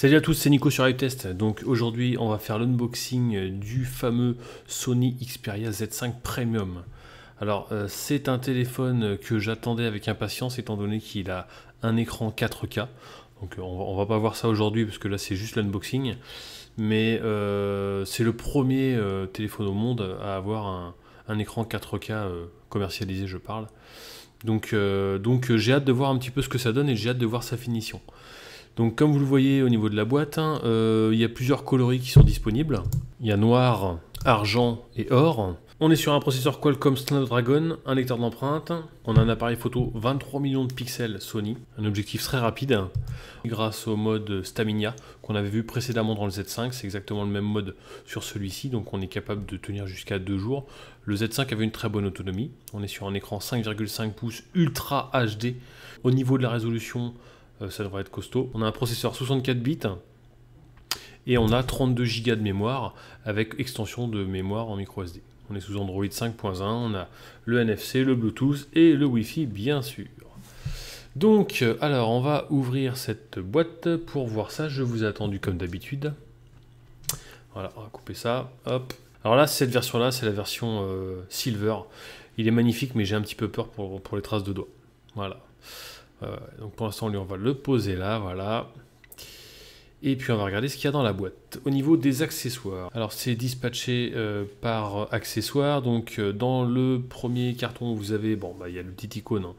Salut à tous, c'est Nico sur iTest. Donc aujourd'hui, on va faire l'unboxing du fameux Sony Xperia Z5 Premium. Alors, c'est un téléphone que j'attendais avec impatience étant donné qu'il a un écran 4K. Donc on va pas voir ça aujourd'hui parce que là c'est juste l'unboxing. Mais c'est le premier téléphone au monde à avoir un écran 4K commercialisé, je parle. Donc j'ai hâte de voir un petit peu ce que ça donne et j'ai hâte de voir sa finition. Donc comme vous le voyez au niveau de la boîte, il y a plusieurs coloris qui sont disponibles. Il y a noir, argent et or. On est sur un processeur Qualcomm Snapdragon, un lecteur d'empreintes. On a un appareil photo 23 millions de pixels Sony, un objectif très rapide. Grâce au mode Stamina qu'on avait vu précédemment dans le Z5, c'est exactement le même mode sur celui-ci, donc on est capable de tenir jusqu'à 2 jours. Le Z5 avait une très bonne autonomie. On est sur un écran 5,5 pouces Ultra HD. Au niveau de la résolution, ça devrait être costaud. On a un processeur 64 bits et on a 32 Go de mémoire avec extension de mémoire en micro SD. On est sous Android 5.1, on a le NFC, le Bluetooth et le Wi-Fi bien sûr. Donc, alors on va ouvrir cette boîte pour voir ça. Je vous ai attendu comme d'habitude. Voilà, on va couper ça. Hop. Alors là, cette version-là, c'est la version Silver. Il est magnifique, mais j'ai un petit peu peur pour les traces de doigts. Voilà. Donc pour l'instant, on va le poser là, voilà. Et puis on va regarder ce qu'il y a dans la boîte. Au niveau des accessoires, alors c'est dispatché par accessoires. Donc dans le premier carton, vous avez, bon, bah, il y a le petit icône, hein.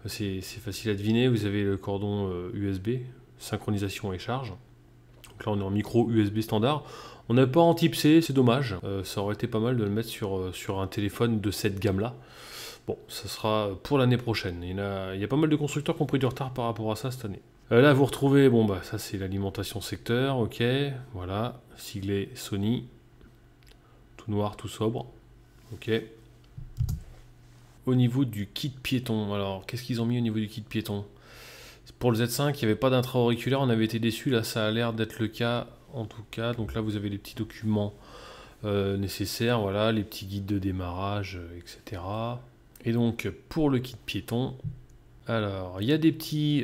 C'est facile à deviner. Vous avez le cordon USB, synchronisation et charge. Donc là, on est en micro USB standard. On n'a pas en type C, c'est dommage. Ça aurait été pas mal de le mettre sur un téléphone de cette gamme-là. Bon, ça sera pour l'année prochaine. Il y a pas mal de constructeurs qui ont pris du retard par rapport à ça cette année. Là, vous retrouvez, bon, bah, ça c'est l'alimentation secteur, ok, voilà, siglé Sony, tout noir, tout sobre, ok. Au niveau du kit piéton, alors, qu'est-ce qu'ils ont mis au niveau du kit piéton? Pour le Z5, il n'y avait pas d'intra-auriculaire, on avait été déçus, là ça a l'air d'être le cas, en tout cas. Donc là, vous avez les petits documents nécessaires, voilà, les petits guides de démarrage, etc. Et donc pour le kit piéton, alors il y a des petits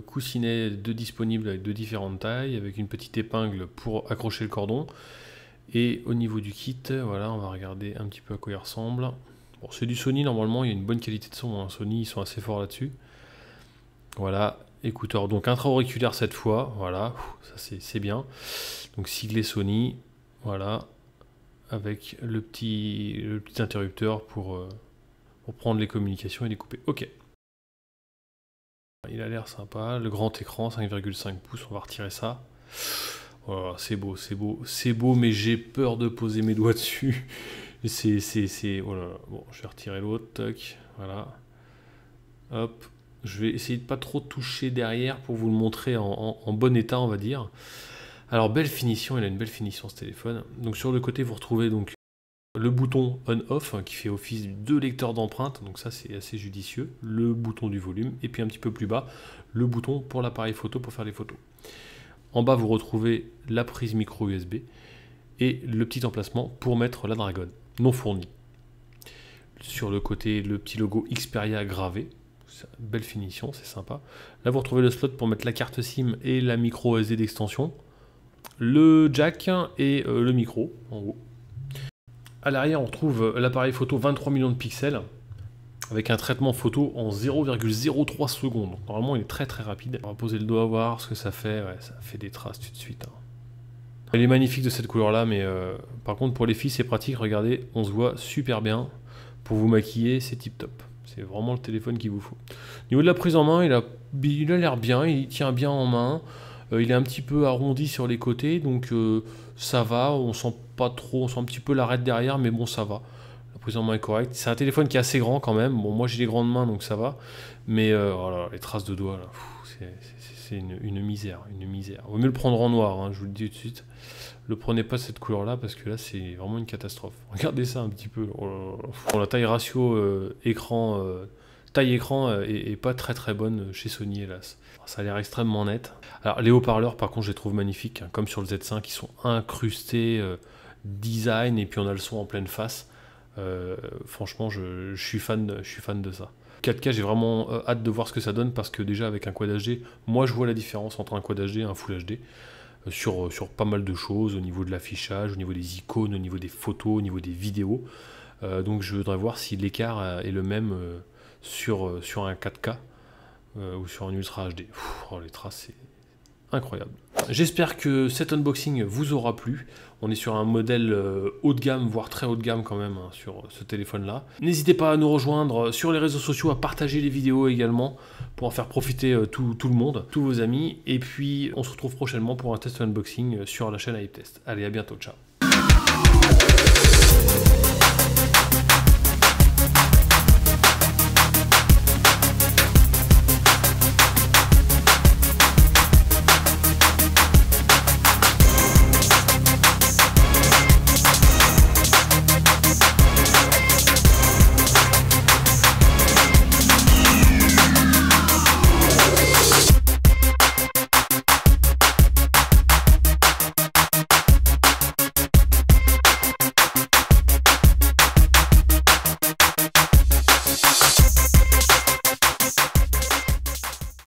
coussinets disponibles avec de différentes tailles, avec une petite épingle pour accrocher le cordon. Et au niveau du kit, voilà, on va regarder un petit peu à quoi il ressemble. Bon, c'est du Sony, normalement il y a une bonne qualité de son, hein. Sony, ils sont assez forts là-dessus. Voilà, écouteurs, donc intra-auriculaire cette fois, voilà, ça c'est bien. Donc siglé Sony, voilà, avec le petit interrupteur pour prendre les communications et les couper. Ok. Il a l'air sympa. Le grand écran, 5,5 pouces, on va retirer ça. Voilà, c'est beau, c'est beau, c'est beau, mais j'ai peur de poser mes doigts dessus. Voilà. Bon, je vais retirer l'autre, toc, voilà. Hop. Je vais essayer de pas trop toucher derrière pour vous le montrer en bon état, on va dire. Alors, belle finition, il a une belle finition ce téléphone. Donc sur le côté, vous retrouvez donc le bouton on-off, hein, qui fait office de lecteur d'empreintes, donc ça c'est assez judicieux, le bouton du volume, et puis un petit peu plus bas, le bouton pour l'appareil photo pour faire les photos. En bas, vous retrouvez la prise micro USB et le petit emplacement pour mettre la Dragon, non fournie. Sur le côté, le petit logo Xperia gravé, belle finition, c'est sympa. Là, vous retrouvez le slot pour mettre la carte SIM et la micro SD d'extension, le jack et le micro, en haut. À l'arrière, on retrouve l'appareil photo 23 millions de pixels avec un traitement photo en 0,03 secondes. Normalement, il est très très rapide. On va poser le doigt, voir ce que ça fait. Ouais, ça fait des traces tout de suite, hein. Elle est magnifique de cette couleur-là, mais par contre, pour les filles, c'est pratique. Regardez, on se voit super bien. Pour vous maquiller, c'est tip top. C'est vraiment le téléphone qu'il vous faut. Au niveau de la prise en main, il a l'air bien, il tient bien en main. Il est un petit peu arrondi sur les côtés, donc ça va, on sent pas trop, on sent un petit peu l'arête derrière, mais bon, ça va. La prise en main est correcte. C'est un téléphone qui est assez grand quand même. Bon, moi j'ai des grandes mains, donc ça va. Mais voilà, les traces de doigts, c'est une misère, une misère. Vaut mieux le prendre en noir, hein, je vous le dis tout de suite. Le prenez pas cette couleur-là, parce que là, c'est vraiment une catastrophe. Regardez ça un petit peu. Oh là là. Bon, la taille ratio écran... taille écran est pas très très bonne chez Sony, hélas. Ça a l'air extrêmement net. Alors les haut-parleurs, par contre, je les trouve magnifiques, hein, comme sur le Z5, ils sont incrustés design, et puis on a le son en pleine face. Franchement, je suis fan de ça. 4K, j'ai vraiment hâte de voir ce que ça donne parce que déjà avec un Quad HD, moi je vois la différence entre un Quad HD et un Full HD sur pas mal de choses, au niveau de l'affichage, au niveau des icônes, au niveau des photos, au niveau des vidéos. Donc je voudrais voir si l'écart est le même sur un 4K ou sur un Ultra HD. Oh, les traces, c'est incroyable. J'espère que cet unboxing vous aura plu. On est sur un modèle haut de gamme, voire très haut de gamme quand même, hein, sur ce téléphone-là. N'hésitez pas à nous rejoindre sur les réseaux sociaux, à partager les vidéos également, pour en faire profiter tout le monde, tous vos amis. Et puis, on se retrouve prochainement pour un test unboxing sur la chaîne iTest. Allez, à bientôt, ciao.